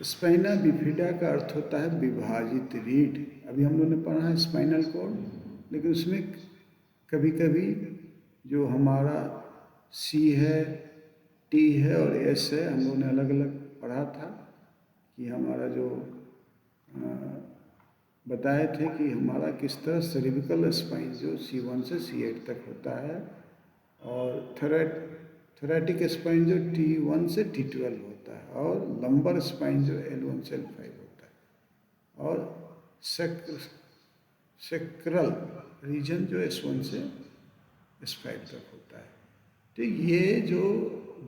Spina bifida का अर्थ होता है विभाजित रीढ़। अभी हम लोगों ने पढ़ा है स्पाइनल कॉर्ड, लेकिन उसमें कभी कभी जो हमारा सी है, टी है और एस है, हम लोगों ने अलग अलग पढ़ा था कि हमारा जो बताए थे कि हमारा किस तरह सेरिब्रल स्पाइन जो C1 से C8 तक होता है, और थोरैटिक स्पाइन जो T1 से T12 होता है, और लंबर स्पाइन जो L1 से L5 होता है, और सेक्रल रीजन जो S1 से S5 तक होता है। तो ये जो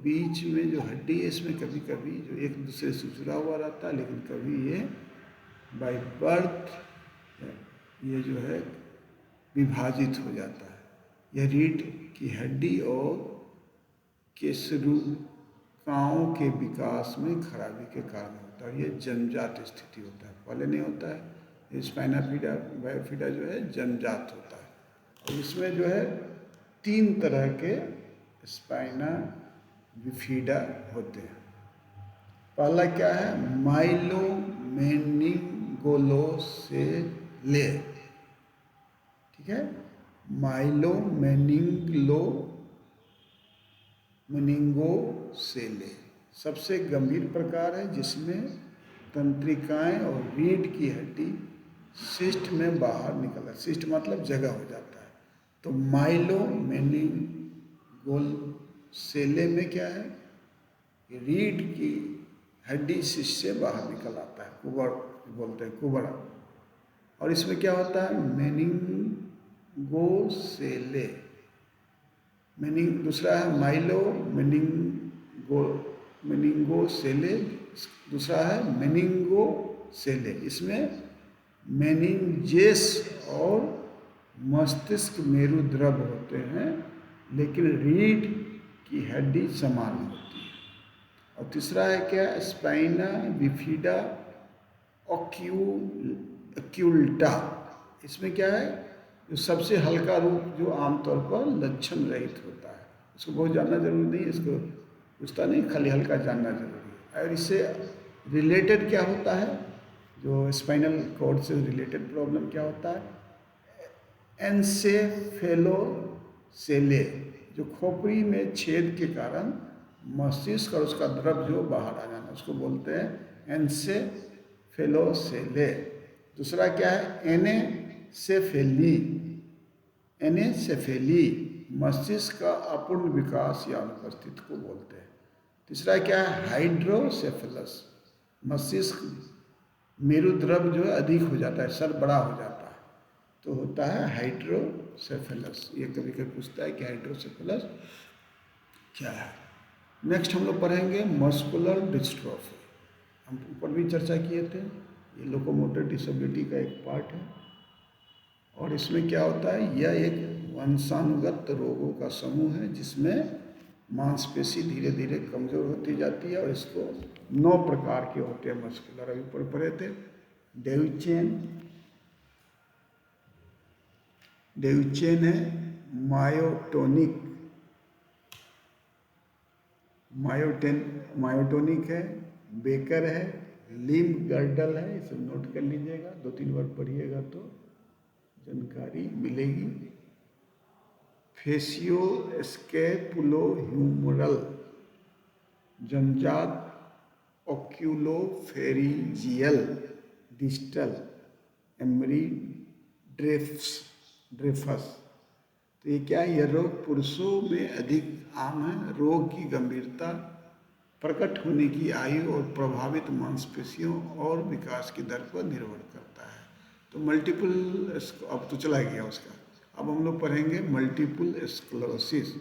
बीच में जो हड्डी है, इसमें कभी कभी जो एक दूसरे से जुड़ा हुआ रहता है, लेकिन कभी ये बाय बर्थ ये जो है विभाजित हो जाता है। यह रीढ़ की हड्डी और केशरुकाओं के विकास में खराबी के कारण होता है। ये जन्मजात स्थिति होता है, पहले नहीं होता है। स्पाइना बिफिडा जो है जन्मजात होता है। और इसमें जो है 3 तरह के स्पाइना बिफिडा होते हैं। पहला क्या है? माइलोमेनिंगोलोसेले, ठीक है, माइलोमेनिंगोसेले सबसे गंभीर प्रकार है, जिसमें तंत्रिकाएं और रीढ़ की हड्डी सिस्ट में बाहर निकल, सिस्ट मतलब जगह हो जाता है। तो माइलोमेनिंगोसेले में क्या है? रीढ़ की हड्डी सिस्ट से बाहर निकल आता है, कुबड़ बोलते हैं, कुबड़ा। और इसमें क्या होता है? मेनिंगोसेले, दूसरा है मेनिंगोसेले, दूसरा है मेनिंगोसेले। इसमें मेनिंजेस और मस्तिष्क मेरुद्रव होते हैं, लेकिन रीढ़ की हड्डी समान होती है। और तीसरा है क्या? Spina bifida occulta. इसमें क्या है? जो सबसे हल्का रूप जो आमतौर पर लक्षण रहित होता है। इसको बहुत जानना जरूरी नहीं है, इसको पूछता नहीं, खाली हल्का जानना जरूरी है। और इससे रिलेटेड क्या होता है? जो स्पाइनल कॉर्ड से रिलेटेड प्रॉब्लम क्या होता है? एन्सेफेलोसेले, जो खोपड़ी में छेद के कारण मस्तिष्क और उसका द्रव जो बाहर आ जाना, उसको बोलते हैं एन्सेफेलोसेले। दूसरा क्या है? एनेसेफेली, मस्तिष्क का अपूर्ण विकास या अनुपस्थित को बोलते हैं। तीसरा क्या है? हाइड्रोसेफलस, मस्तिष्क मेरुद्रव जो है अधिक हो जाता है, सर बड़ा हो जाता है, तो होता है हाइड्रोसेफलस। ये कभी कभी पूछता है कि हाइड्रोसेफलस क्या है। नेक्स्ट हम लोग पढ़ेंगे मस्कुलर डिस्ट्रॉफी। हम ऊपर भी चर्चा किए थे, ये लोकोमोटर डिसेबिलिटी का एक पार्ट है। और इसमें क्या होता है? यह एक वंशानुगत रोगों का समूह है, जिसमें मांसपेशी धीरे धीरे कमजोर होती जाती है। और इसको 9 प्रकार के होते हैं मस्कुलर। अभी ऊपर पढ़े थे डेविचेन है, मायोटोनिक है, बेकर है, लिम्ब गर्डल है। इसे नोट कर लीजिएगा, 2-3 बार पढ़िएगा तो जानकारी मिलेगी। फेसियोस्कैपुलोह्यूमरल, जन्मजात ऑक्यूलोफेरिजियल डिस्टल एमरी ड्रेफस। तो ये क्या है? यह रोग पुरुषों में अधिक आम है। रोग की गंभीरता, प्रकट होने की आयु और प्रभावित मांसपेशियों और विकास की दर पर निर्भर करता है। तो मल्टीपल, अब तो चला गया उसका, अब हम लोग पढ़ेंगे मल्टीपल स्क्लेरोसिस।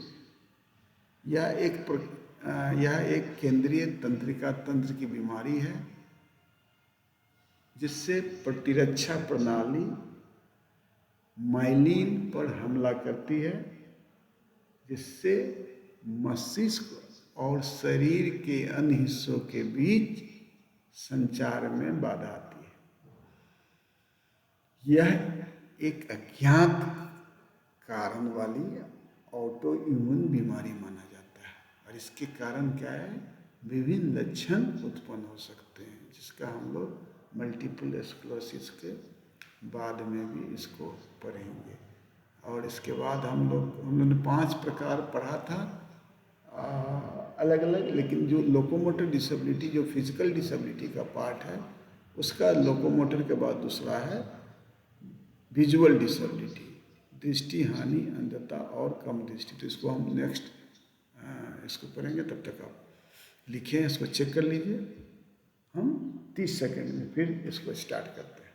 यह एक केंद्रीय तंत्रिका तंत्र की बीमारी है, जिससे प्रतिरक्षा प्रणाली माइलिन पर हमला करती है, जिससे मस्तिष्क और शरीर के अन्य हिस्सों के बीच संचार में बाधा आती है। यह एक अज्ञात कारण वाली ऑटो इम्यून बीमारी माना जाता है। और इसके कारण क्या है? विभिन्न लक्षण उत्पन्न हो सकते हैं, जिसका हम लोग मल्टीपल स्क्लेरोसिस के बाद में भी इसको पढ़ेंगे। और इसके बाद हम लोगों ने 5 प्रकार पढ़ा था अलग अलग, लेकिन जो लोकोमोटर डिसेबिलिटी, जो फिजिकल डिसेबिलिटी का पार्ट है, उसका लोकोमोटर के बाद दूसरा है विजुअल डिसेबिलिटी, दृष्टि हानि, अंधता और कम दृष्टि। तो इसको हम नेक्स्ट इसको पढ़ेंगे। तब तक आप लिखें, इसको चेक कर लीजिए। हम 30 सेकंड में फिर इसको स्टार्ट करते हैं।